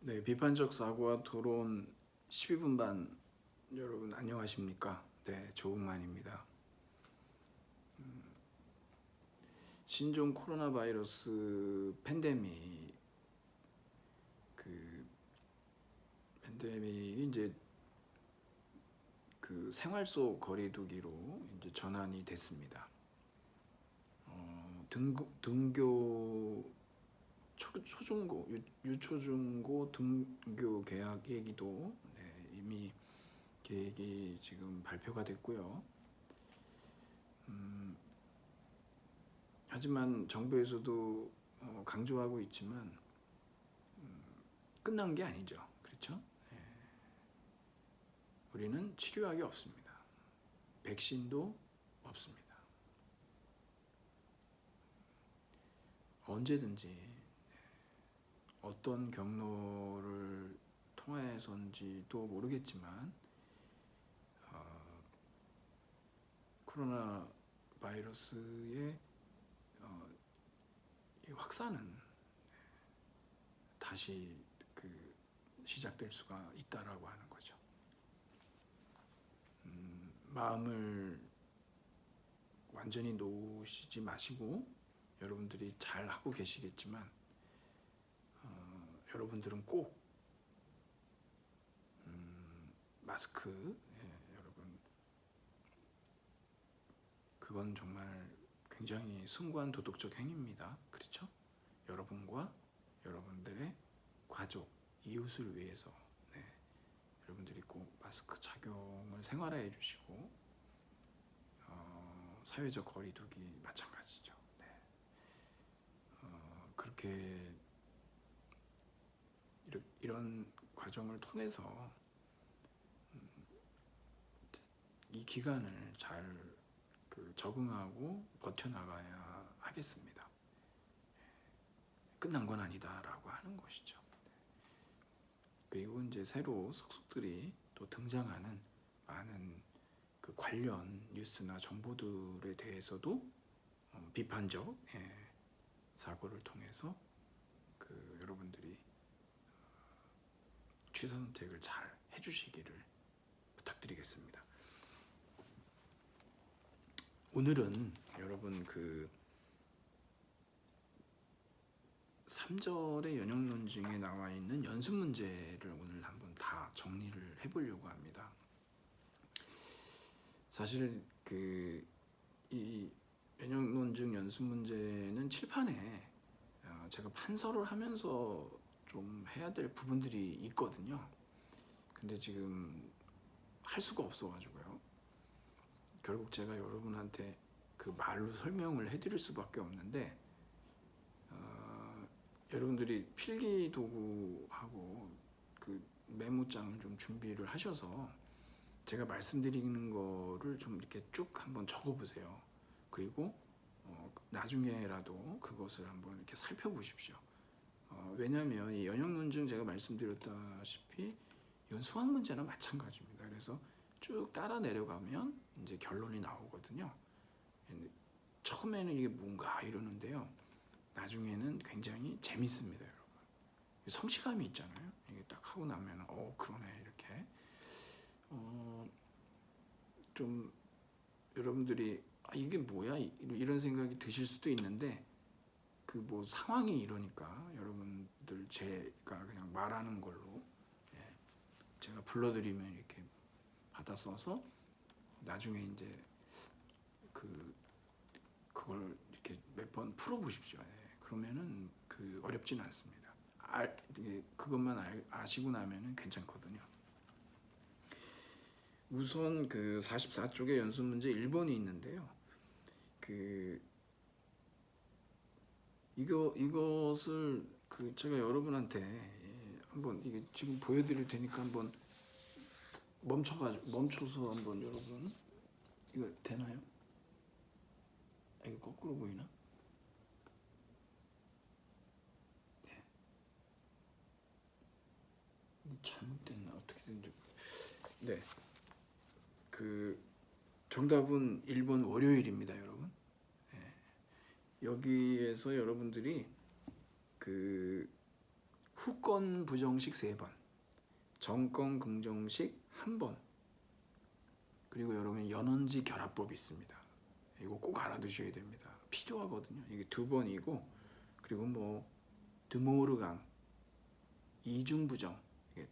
네, 비판적 사고와 토론 12분 반. 여러분 안녕하십니까? 네, 조국만입니다. 신종 코로나 바이러스 팬데믹이 이제 그 생활 속 거리두기로 이제 전환이 됐습니다. 등교 초중고 유초중고 등교 계약 얘기도 이미 계획이 지금 발표가 됐고요. 하지만 정부에서도 강조하고 있지만 끝난 게 아니죠. 그렇죠? 우리는 치료약이 없습니다. 백신도 없습니다. 언제든지 어떤 경로를 통해서인지도 모르겠지만 코로나 바이러스의 이 확산은 다시 시작될 수가 있다라고 하는 거죠. 마음을 완전히 놓으시지 마시고 여러분들이 잘 하고 계시겠지만 여러분들은 꼭 마스크, 여러분 그건 정말 굉장히 숭고한 도덕적 행위입니다. 그렇죠? 여러분과 여러분들의 가족, 이웃을 위해서 여러분들이 꼭 마스크 착용을 생활화해 주시고 사회적 거리두기 마찬가지죠. 그렇게 이런 과정을 통해서 이 기간을 잘 적응하고 버텨나가야 하겠습니다. 끝난 건 아니다라고 하는 것이죠. 그리고 이제 새로 속속들이 또 등장하는 많은 관련 뉴스나 정보들에 대해서도 비판적 사고를 통해서 여러분들이 취사 선택을 잘 해주시기를 부탁드리겠습니다. 오늘은 여러분 3절의 연역 논증에 나와 있는 연습 문제를 오늘 한번 다 정리를 해보려고 합니다. 사실 이 연역 논증 연습 문제는 칠판에 제가 판서를 하면서 좀 해야 될 부분들이 있거든요. 근데 지금 할 수가 없어가지고요. 결국 제가 여러분한테 말로 설명을 해드릴 수밖에 없는데 여러분들이 필기 도구하고 메모장을 좀 준비를 하셔서 제가 말씀드리는 거를 좀 이렇게 쭉 한번 적어보세요. 그리고 나중에라도 그것을 한번 이렇게 살펴보십시오. 왜냐하면 이 연역 논증 제가 말씀드렸다시피 이건 수학 문제나 마찬가지입니다. 그래서 쭉 따라 내려가면 이제 결론이 나오거든요. 처음에는 이게 뭔가 이러는데요. 나중에는 굉장히 재밌습니다, 여러분. 성취감이 있잖아요. 이게 딱 하고 나면 그러네 이렇게. 좀 여러분들이 이게 뭐야 이런 생각이 드실 수도 있는데 뭐 상황이 이러니까 여러분들 제가 그냥 말하는 걸로 제가 불러드리면 이렇게 받아 써서 나중에 이제 그걸 이렇게 몇 번 풀어보십시오. 그러면은 어렵진 않습니다. 그것만 아시고 나면은 괜찮거든요. 우선 44쪽의 연습 문제 1번이 있는데요. 이것을 제가 여러분한테 한번 이게 지금 보여드릴 테니까 한번 멈춰서 한번 여러분 이거 되나요? 이거 거꾸로 보이나? 네. 잘못됐나 어떻게 된지. 네. 정답은 1번 월요일입니다, 여러분. 여기에서 여러분들이 후건 부정식 3번, 정건 긍정식 1번, 그리고 여러분 연원지 결합법이 있습니다. 이거 꼭 알아두셔야 됩니다. 필요하거든요. 이게 2번이고, 그리고 뭐 드모르강 이중부정,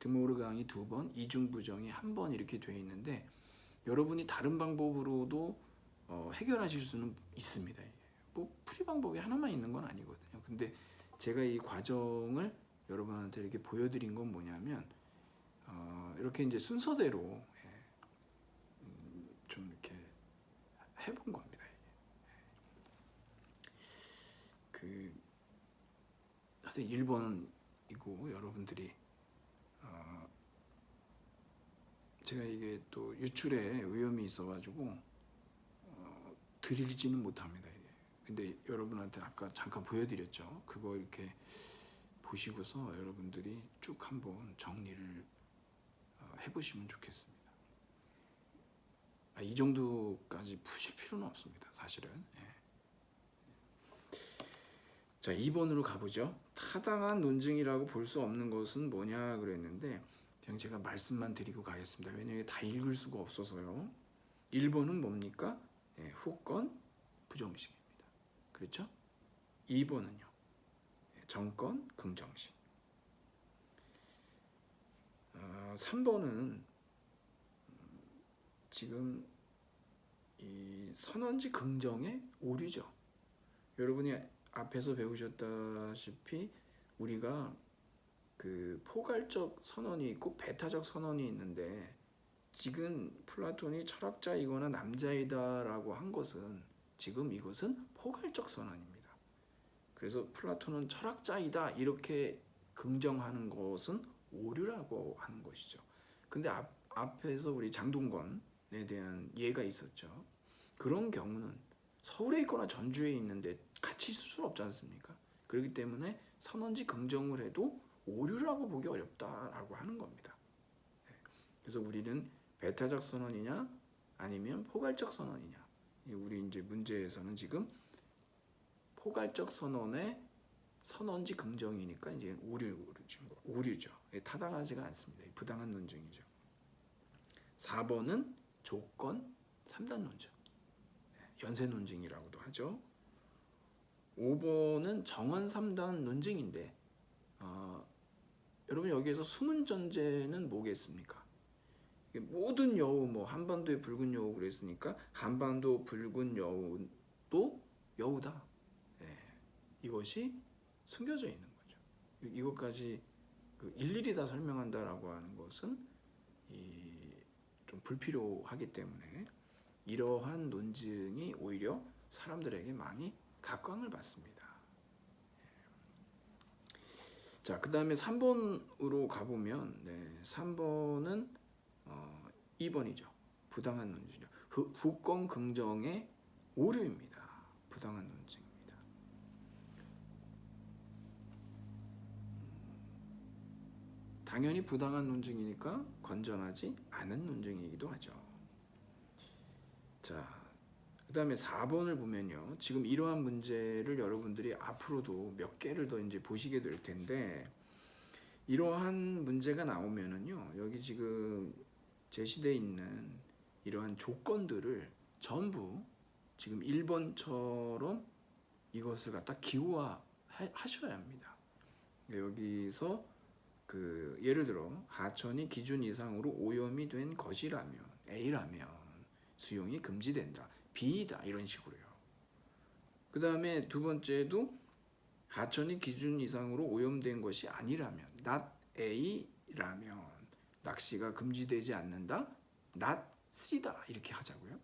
드모르강이 2번, 이중부정이 1번 이렇게 되어 있는데 여러분이 다른 방법으로도 해결하실 수는 있습니다. 뭐 풀이 방법이 하나만 있는 건 아니거든요. 근데 제가 이 과정을 여러분한테 이렇게 보여드린 건 뭐냐면 이렇게 이제 순서대로 좀 이렇게 해본 겁니다. 하여튼 1번이고 여러분들이 제가 이게 또 유출에 위험이 있어가지고 드리지는 못합니다. 이게. 근데 여러분한테 아까 잠깐 보여드렸죠. 그거 이렇게 보시고서 여러분들이 쭉 한번 정리를 해보시면 좋겠습니다. 이 정도까지 푸실 필요는 없습니다. 사실은. 자, 2번으로 가보죠. 타당한 논증이라고 볼 수 없는 것은 뭐냐 그랬는데 그냥 제가 말씀만 드리고 가겠습니다. 왜냐하면 다 읽을 수가 없어서요. 1번은 뭡니까? 후건 부정식입니다. 그렇죠? 2번은요. 정건 긍정식. 3번은 지금 이 선언지 긍정의 오류죠. 여러분이 앞에서 배우셨다시피 우리가 그 포괄적 선언이 있고 배타적 선언이 있는데 지금 플라톤이 철학자이거나 남자이다라고 한 것은 지금 이것은 포괄적 선언입니다. 그래서 플라톤은 철학자이다 이렇게 긍정하는 것은 오류라고 하는 것이죠. 근데 앞에서 우리 장동건에 대한 예가 있었죠. 그런 경우는 서울에 있거나 전주에 있는데 같이 있을 수는 없지 않습니까? 그렇기 때문에 선언지 긍정을 해도 오류라고 보기 어렵다라고 하는 겁니다. 그래서 우리는 배타적 선언이냐 아니면 포괄적 선언이냐. 우리 이제 문제에서는 지금 포괄적 선언의 선언지 긍정이니까 이제 오류죠. 타당하지가 않습니다. 부당한 논증이죠. 4번은 조건 3단 논증. 연쇄 논증이라고도 하죠. 5번은 정원 3단 논증인데 여러분 여기에서 숨은 전제는 뭐겠습니까? 모든 여우, 뭐 한반도의 붉은 여우 그랬으니까 한반도 붉은 여우도 여우다. 이것이 숨겨져 있는 거죠. 이것까지 일일이 다 설명한다라고 하는 것은 좀 불필요하기 때문에 이러한 논증이 오히려 사람들에게 많이 각광을 받습니다. 자, 그 다음에 3번으로 가보면 3번은 2번이죠. 부당한 논증이죠. 후건 긍정의 오류입니다. 부당한 논증입니다. 당연히 부당한 논증이니까 건전하지 않은 논증이기도 하죠. 자, 그 다음에 4번을 보면요. 지금 이러한 문제를 여러분들이 앞으로도 몇 개를 더 이제 보시게 될 텐데, 이러한 문제가 나오면은요. 여기 지금 제시되어 있는 이러한 조건들을 전부 지금 1번처럼 이것을 갖다 기호화하셔야 합니다. 여기서 예를 들어 하천이 기준 이상으로 오염이 된 것이라면 A라면 수용이 금지된다. B다. 이런 식으로요. 그 다음에 두 번째도 하천이 기준 이상으로 오염된 것이 아니라면 not A라면 낚시가 금지되지 않는다. not C다. 이렇게 하자고요.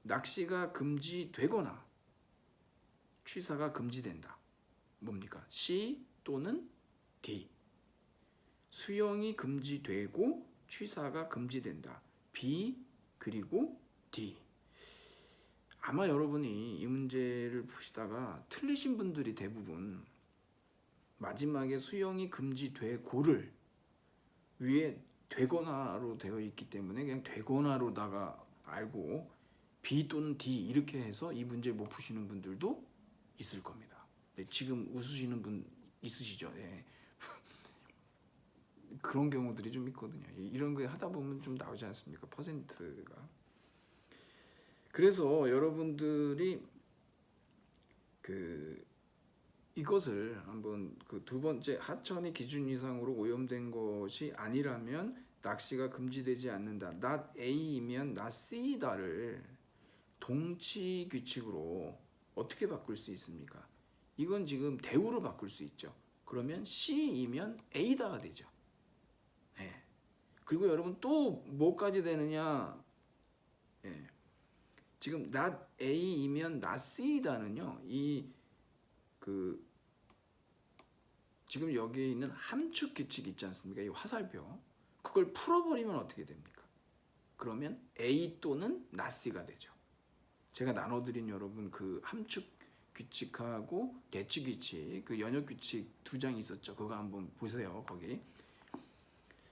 낚시가 금지되거나 취사가 금지된다. 뭡니까? C 또는 D. 수용이 금지되고 취사가 금지된다. B 그리고 D. 아마 여러분이 이 문제를 보시다가 틀리신 분들이 대부분 마지막에 수용이 금지되고를 위에 되거나로 되어 있기 때문에 그냥 되거나로다가 알고 B 또는 D 이렇게 해서 이 문제 못 푸시는 분들도 있을 겁니다. 네, 지금 웃으시는 분 있으시죠? 네. 그런 경우들이 좀 있거든요. 이런 거 하다 보면 좀 나오지 않습니까? 퍼센트가. 그래서 여러분들이 이것을 한번 두 번째, 하천이 기준 이상으로 오염된 것이 아니라면 낚시가 금지되지 않는다. not A이면 not C다를 동치 규칙으로 어떻게 바꿀 수 있습니까? 이건 지금 대우로 바꿀 수 있죠. 그러면 C이면 A다가 되죠. 네. 그리고 여러분 또 뭐까지 되느냐? 네. 지금 not A이면 not C다는요. 지금 여기에 있는 함축 규칙 있지 않습니까? 이 화살표. 그걸 풀어버리면 어떻게 됩니까? 그러면 A 또는 not C가 되죠. 제가 나눠드린 여러분 그 함축 규칙하고 대치 규칙, 그 연역 규칙 2장 있었죠. 그거 한번 보세요. 거기.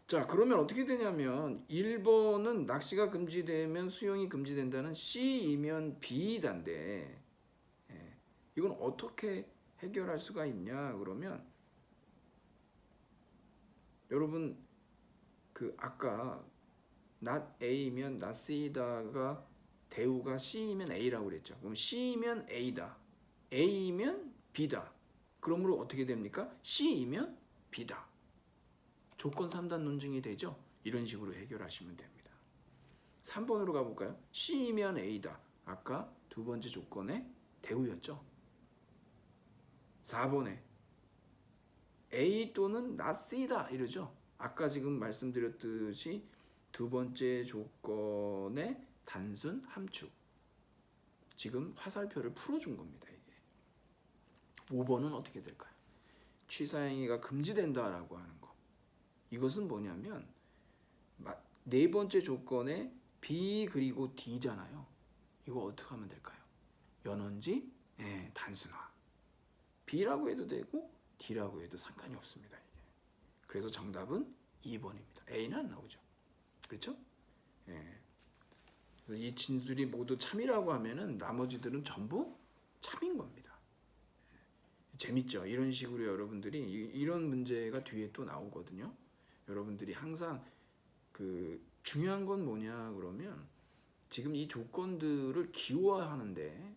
자, 그러면 어떻게 되냐면 1번은 낚시가 금지되면 수영이 금지된다는 C이면 B단데 이건 어떻게 해결할 수가 있냐? 그러면 여러분 아까 not A면 not C다가 대우가 C이면 A라고 그랬죠. 그럼 C이면 A다. A이면 B다. 그러므로 어떻게 됩니까? C이면 B다. 조건 3단 논증이 되죠. 이런 식으로 해결하시면 됩니다. 3번으로 가볼까요? C이면 A다. 아까 두 번째 조건의 대우였죠. 4번에 A 또는 not C다 이러죠. 아까 지금 말씀드렸듯이 두 번째 조건의 단순 함축. 지금 화살표를 풀어준 겁니다. 이게 5번은 어떻게 될까요? 취사행위가 금지된다라고 하는 거. 이것은 뭐냐면 네 번째 조건에 B 그리고 D잖아요. 이거 어떻게 하면 될까요? 연원지 단순화. B라고 해도 되고 D라고 해도 상관이 없습니다. 이게. 그래서 정답은 2번입니다. A는 안 나오죠. 그렇죠? 그래서 이 진술이 모두 참이라고 하면은 나머지들은 전부 참인 겁니다. 재밌죠? 이런 식으로 여러분들이 이런 문제가 뒤에 또 나오거든요. 여러분들이 항상 중요한 건 뭐냐 그러면 지금 이 조건들을 기호화하는데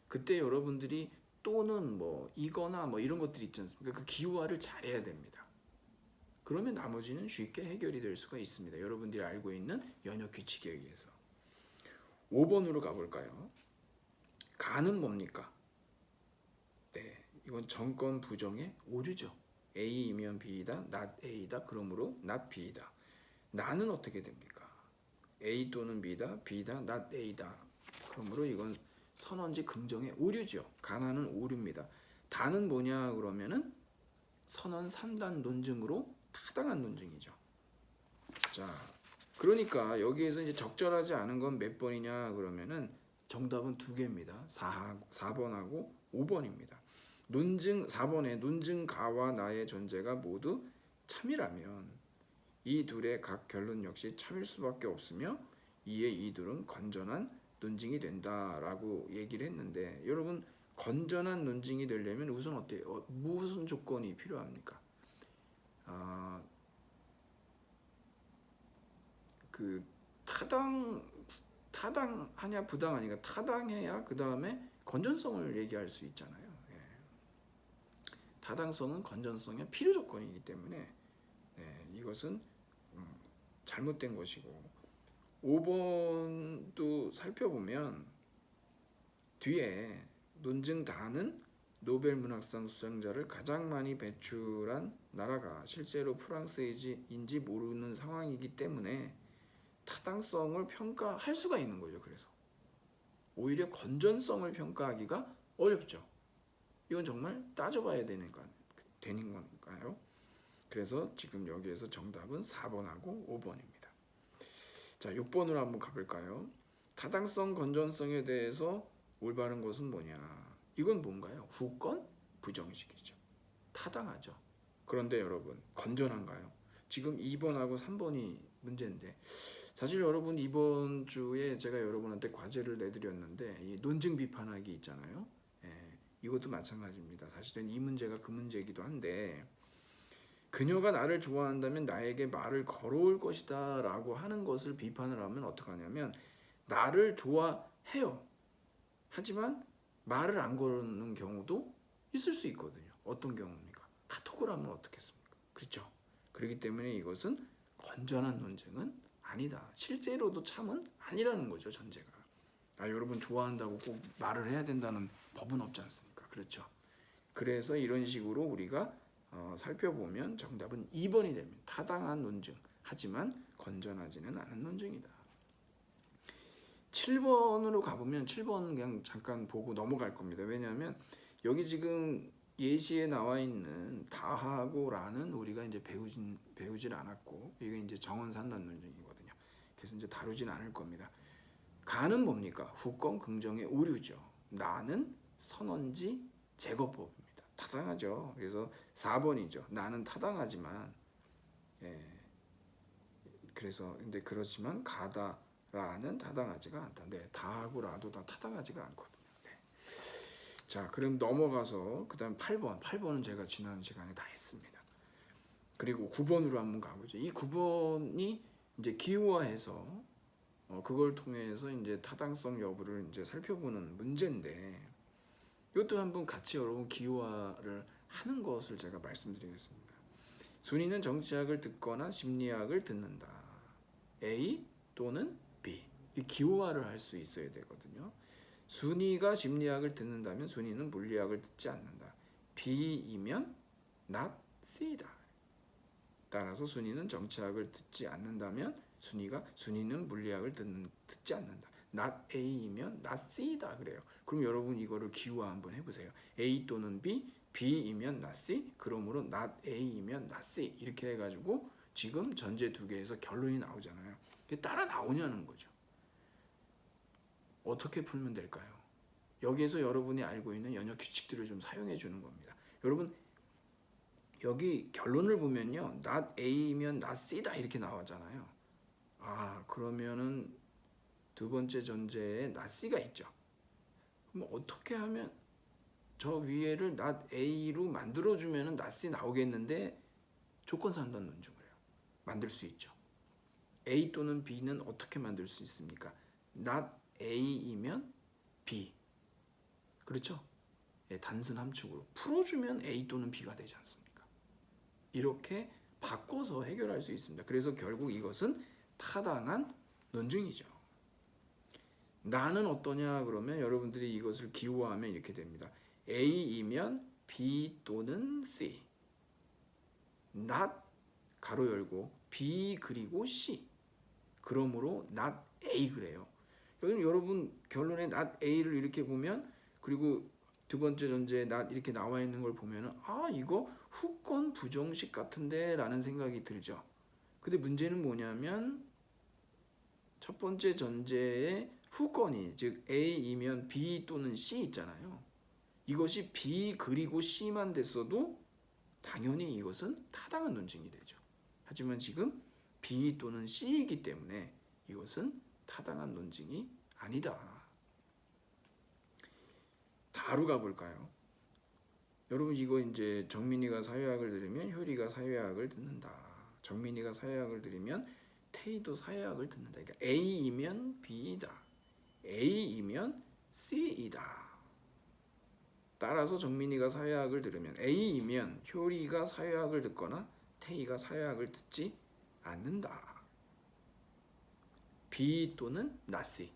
그때 여러분들이 또는 뭐 이거나 뭐 이런 것들이 있지 않습니까? 그 기호화를 잘해야 됩니다. 그러면 나머지는 쉽게 해결이 될 수가 있습니다. 여러분들이 알고 있는 연역 규칙에 의해서. 5번으로 가볼까요? 가는 뭡니까? 네, 이건 정권 부정의 오류죠. A이면 B이다, not A다. 그러므로 not B이다. 나는 어떻게 됩니까? A 또는 B다, B다, not A다. 그러므로 이건 선언지 긍정의 오류죠. 가나는 오류입니다. 다는 뭐냐 그러면은 선언 3단 논증으로 타당한 논증이죠. 자, 그러니까 여기에서 이제 적절하지 않은 건 몇 번이냐 그러면은 정답은 2개입니다. 4번하고 5번입니다. 논증 4번에 논증 가와 나의 존재가 모두 참이라면 이 둘의 각 결론 역시 참일 수밖에 없으며 이에 이 둘은 건전한 논증이 된다라고 얘기를 했는데 여러분 건전한 논증이 되려면 우선 어때요? 무슨 조건이 필요합니까? 타당하냐 부당하냐 타당해야 그 다음에 건전성을 얘기할 수 있잖아요. 타당성은 건전성의 필요 조건이기 때문에 이것은 잘못된 것이고 5번도 살펴보면 뒤에 논증 다는 노벨 문학상 수상자를 가장 많이 배출한 나라가 실제로 프랑스인지 모르는 상황이기 때문에 타당성을 평가할 수가 있는 거죠. 그래서 오히려 건전성을 평가하기가 어렵죠. 이건 정말 따져봐야 되는 건가요? 그래서 지금 여기에서 정답은 4번하고 5번입니다. 자, 6번으로 한번 가볼까요? 타당성, 건전성에 대해서 올바른 것은 뭐냐? 이건 뭔가요? 후권 부정식이죠. 타당하죠. 그런데 여러분, 건전한가요? 지금 2번하고 3번이 문제인데 사실 여러분 이번 주에 제가 여러분한테 과제를 내드렸는데 이 논증 비판하기 있잖아요. 이것도 마찬가지입니다. 사실은 이 문제가 그 문제이기도 한데 그녀가 나를 좋아한다면 나에게 말을 걸어올 것이다 라고 하는 것을 비판을 하면 어떡하냐면, 나를 좋아해요. 하지만 말을 안 거는 경우도 있을 수 있거든요. 어떤 경우입니까? 카톡을 하면 어떻겠습니까? 그렇죠? 그렇기 때문에 이것은 건전한 논쟁은 아니다. 실제로도 참은 아니라는 거죠, 전제가. 여러분 좋아한다고 꼭 말을 해야 된다는 법은 없지 않습니까? 그렇죠? 그래서 이런 식으로 우리가 살펴보면 정답은 2번이 됩니다. 타당한 논증, 하지만 건전하지는 않은 논증이다. 7번으로 가보면 7번 그냥 잠깐 보고 넘어갈 겁니다. 왜냐하면 여기 지금 예시에 나와 있는 다하고라는 우리가 이제 배우질 않았고, 이게 이제 정언산란 논증이거든요. 그래서 이제 다루진 않을 겁니다. 가는 뭡니까? 후권 긍정의 오류죠. 나는 선언지 제거법입니다. 타당하죠. 그래서 4번이죠. 나는 타당하지만, 그래서 근데 그렇지만 가다라는 타당하지가 않다. 네, 다하고라도 다 타당하지가 않거든요. 네. 자, 그럼 넘어가서 그다음 8번. 8번은 제가 지난 시간에 다 했습니다. 그리고 9번으로 한번 가보죠. 이 9번이 이제 기호화해서 그걸 통해서 이제 타당성 여부를 이제 살펴보는 문제인데, 이것도 한번 같이 여러분 기호화를 하는 것을 제가 말씀드리겠습니다. 순위는 정치학을 듣거나 심리학을 듣는다. A 또는 B. 이 기호화를 할 수 있어야 되거든요. 순위가 심리학을 듣는다면 순위는 물리학을 듣지 않는다. B이면 not C다. 따라서 순위는 정치학을 듣지 않는다면 순위는 물리학을 듣지 않는다. not A이면 not C다 그래요. 그럼 여러분 이거를 기호화 한번 해보세요. A 또는 B, B이면 not C, 그러므로 not A이면 not C 이렇게 해가지고 지금 전제 두 개에서 결론이 나오잖아요. 그게 따라 나오냐는 거죠. 어떻게 풀면 될까요? 여기에서 여러분이 알고 있는 연역 규칙들을 좀 사용해 주는 겁니다. 여러분 여기 결론을 보면요, not A면 not C다 이렇게 나오잖아요. 그러면은 두 번째 전제에 not C가 있죠. 그럼 어떻게 하면 저 위에를 not A로 만들어주면은 not C 나오겠는데, 조건 산단 논증을 해요. 만들 수 있죠. A 또는 B는 어떻게 만들 수 있습니까? not A이면 B. 그렇죠? 단순 함축으로 풀어주면 A 또는 B가 되지 않습니까? 이렇게 바꿔서 해결할 수 있습니다. 그래서 결국 이것은 타당한 논증이죠. 나는 어떠냐 그러면 여러분들이 이것을 기호화하면 이렇게 됩니다. A이면 B 또는 C. not 가로 열고 B 그리고 C. 그러므로 not A 그래요. 여러분 결론에 not A를 이렇게 보면, 그리고 두 번째 전제에 not 이렇게 나와 있는 걸 보면은 이거 후권 부정식 같은데 라는 생각이 들죠. 근데 문제는 뭐냐면 첫 번째 전제에 후권이 즉 A이면 B 또는 C 있잖아요. 이것이 B 그리고 C만 됐어도 당연히 이것은 타당한 논증이 되죠. 하지만 지금 B 또는 C이기 때문에 이것은 타당한 논증이 아니다. 다루 가볼까요? 여러분 이거 이제 정민이가 사회학을 들으면 효리가 사회학을 듣는다. 정민이가 사회학을 들으면 태희도 사회학을 듣는다. 그러니까 A이면 B이다. A이면 C이다. 따라서 정민이가 사회학을 들으면 A이면 효리가 사회학을 듣거나 태희가 사회학을 듣지 않는다. B 또는 not C.